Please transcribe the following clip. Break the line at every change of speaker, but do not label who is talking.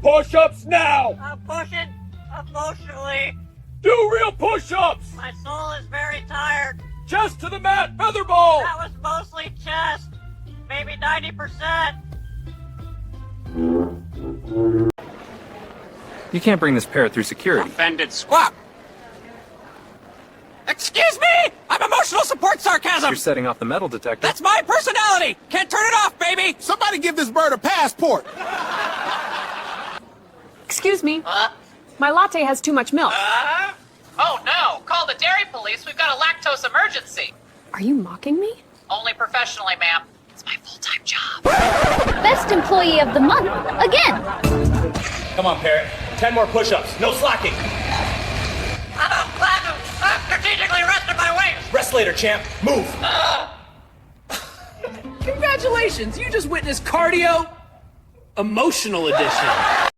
Push-ups now!
I'm pushing emotionally.
Do real push-ups!
My soul is very tired.
Chest to the mat, featherball!
That was mostly chest. Maybe 90%.
You can't bring this parrot through security.
Offended squawk. Excuse me! I'm emotional support sarcasm!
You're setting off the metal detector.
That's my personality! Can't turn it off, baby!
Somebody give this bird a passport.
Excuse me. My latte has too much milk.
Oh no! Call the dairy police. We've got a lactose emergency.
Are you mocking me?
Only professionally, ma'am. It's my full-time job.
Best employee of the month, again.
Come on, Parrot. 10 more push-ups. No slacking.
I've strategically rested my wings.
Rest later, champ. Move.
Congratulations, you just witnessed cardio emotional edition.